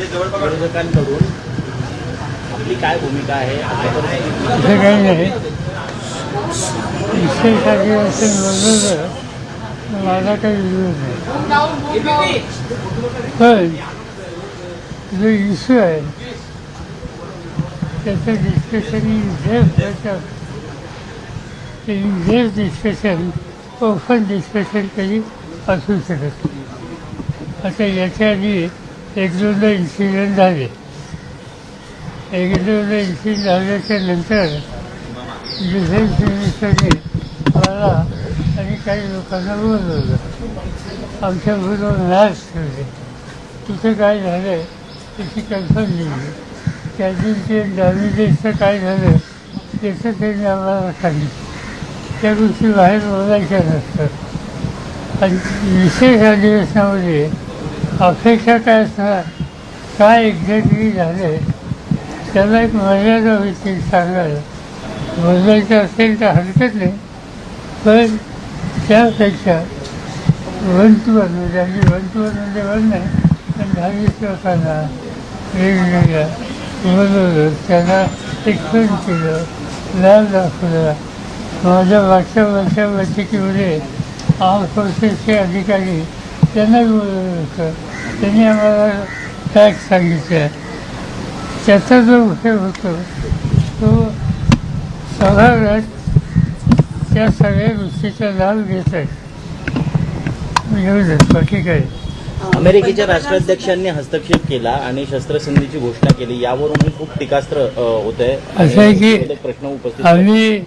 विरोधकांकडून आपली काय भूमिका आहे? असं काही नाही, विषयासाठी असं बोललं तर मला काही विरोध नाही. पण जो इश्यू आहे त्याचं discussion in discussion open discussion कधी असू शकत नाही. आता याच्या आधी एक दोनदा इन्सिडेंट झाले. एक दोनदा इन्सिडेंट झाल्याच्या नंतर डिफेन्स मिनिस्टरने मला आणि काही लोकांना बोलवलं. आमच्याबरोबर मॅच ठेवले. तिथं काय झालं त्याची कन्फर्म दिली. त्या दिवशी डॅमेजेसचं काय झालं त्याचं त्यांनी आम्हाला सांगितलं. त्या गोष्टी बाहेर बोलायच्या नसतात. आणि विशेष अधिवेशनामध्ये अपेक्षा काय असणार, काय एक्झॅक्टली झालं त्याला एक मर्यादा होती सांगायला. बोलायचं असेल तर हरकत नाही, पण त्यापेक्षा वन टू वन म्हणजे वन नाही, पण 10-20 लोकांना वेगवेगळ्या बोलवलं, त्यांना एक्सप्लेन केलं, लॅब दाखवला. माझ्या मागच्या वर्षा बैठकीमध्ये आर्म फोर्सेसचे अधिकारी त्यांना बोलवलं होतं. त्यांनी आम्हाला फॅक्ट सांगितलं. त्याचा जो विषय होतो तो स्वभावात त्या सगळ्या गोष्टीचा लाभ घेत आहे. एवढंच, बाकी काय. अमेरिकेच्या राष्ट्राध्यक्षांनी हस्तक्षेप केला आणि शस्त्रसंधीची घोषणा केली. यावरून खूप टीकास्त्र होत आहे. असं आहे की प्रश्न उपस्थित आम्ही,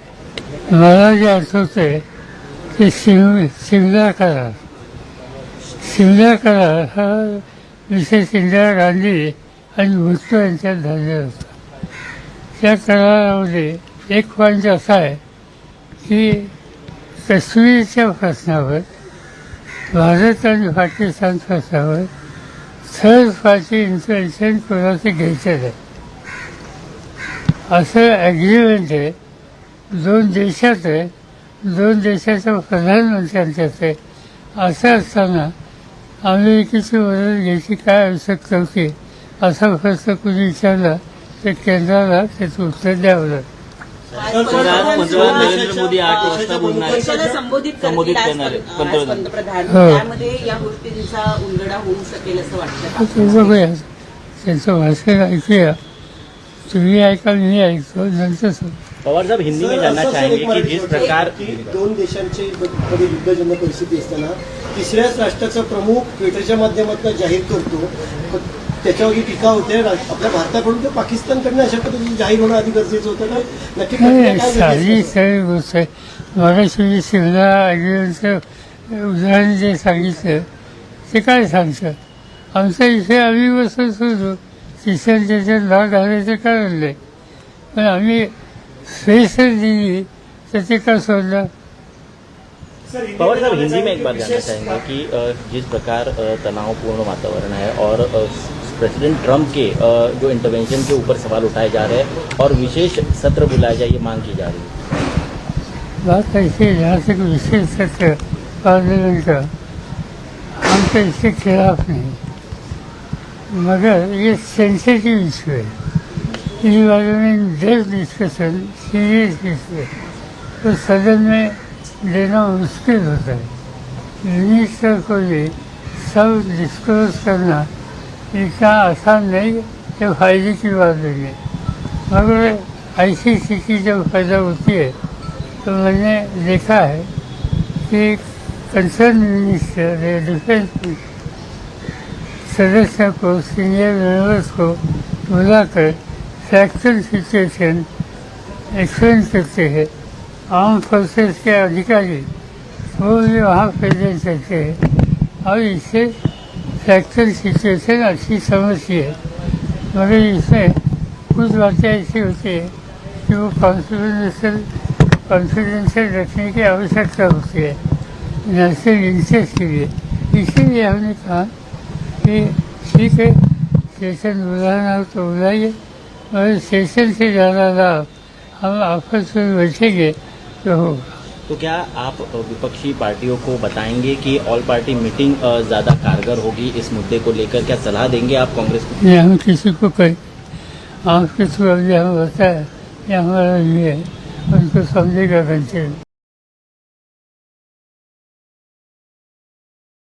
मला जे आठवत आहे ते शिमला करार हा विशेष इंदिरा गांधी आणि भुट्टो यांच्यात झालेला होता. त्या करारामध्ये एक पॉईंट असा आहे की काश्मीरच्या प्रश्नावर, भारत आणि पाकिस्तान प्रश्नावर थर्ड पार्टी इंटरव्हेन्शन कोणाचं घ्यायचं नाही असं ॲग्रीमेंट आहे. दोन देशात आहे, दोन देशाच्या प्रधानमंत्र्यांच्यात आहे. असं असताना अमेरिकेची मदत घ्यायची काय आवश्यकता होती असा प्रश्न कुणी विचारला तर केंद्राला त्याचं उत्तर द्यावं लागतं. नरेंद्र मोदी 8 वाजता बोलणार, संबोधित करणार पंतप्रधान. त्यामध्ये या गोष्टींचा उलगडा होऊ शकेल असं वाटतं. बघूया, त्यांचं भाषण ऐकूया. तुम्ही ऐका, मी ऐकतो, नंतर पवार साहब हिंदी में जानना चाहेंगे कि जिस प्रकार दोन देशांची मध्ये युद्धजन्य परिस्थिती असताना तिसऱ्याच राष्ट्राचा प्रमुख ट्विटरच्या माध्यमातून जाहीर करतो, त्याच्यावर टीका होते आपल्या भारताकडून तर पाकिस्तानकडनं अशा पद्धतीने जाहीर होणं आधी गरजेचं होतं का? नक्की साधी सगळी गोष्ट आहे. मगाशी शिमला ॲग्रीमेंटचं उदाहरण जे सांगितलं ते काय सांगतं, आमचा विषय आम्ही बसून सुरू तिसऱ्या नाव घालायचं कारण नाही, पण आम्ही स्पेशल दिली तर ते का सोडलं. पवार साहब हिंदी में एक बात जानना चाहेंगे कि जिस प्रकार तनावपूर्ण वातावरण है और प्रेसिडेंट ट्रंप के जो इंटरवेंशन के ऊपर सवाल उठाए जा रहे हैं और विशेष सत्र बुलाया जाए, ये मांग की जा रही है. बात ऐसी है, जहाँ तक विशेष सत्र पार्लियामेंट का, हम तो इसके खिलाफ नहीं, मगर ये सेंसिटिव इशू है. इस बारे में डेप्थ डिस्कशन, सीरियस इशू है, तो सदन में लेना मुश्किल होता है. मिनिस्टर को भी सब डिस्क्लोज करना इतना आसान नहीं कि फायदे की बात नहीं है. मगर ऐसी स्थिति जब पैदा होती है तो मैंने देखा है कि कंसर्न मिनिस्टर, डिफेंस सदस्य को, सीनियर मेंबर्स को बुलाकर फैक्चुअल सिचुएशन एक्सप्लेन करते हैं. आर्म फोर्सेस के अधिकारी वो भी वहाँ प्रेजेंट रहते हैं और इससे फैक्चुअल सिचुएशन अच्छी समझती है. मगर इसमें कुछ बातें ऐसी होती है कि वो कॉन्फिडेंशियल रखने की आवश्यकता होती है नेशनल इंटरेस्ट के लिए. इसीलिए हमने कहा कि ठीक है, सेशन बुलाना हो तो बुलाइए, मगर सेशन से ज़्यादा लाभ हम आपस में बैठेंगे तो होगा. तो क्या आप विपक्षी पार्टियों को बताएंगे कि ऑल पार्टी मीटिंग ज़्यादा कारगर होगी इस मुद्दे को लेकर? क्या सलाह देंगे आप कांग्रेस को? ये हम किसी को कहीं आप किसी को हम बताए ये हमारा ये है, उनको समझेगा कंचे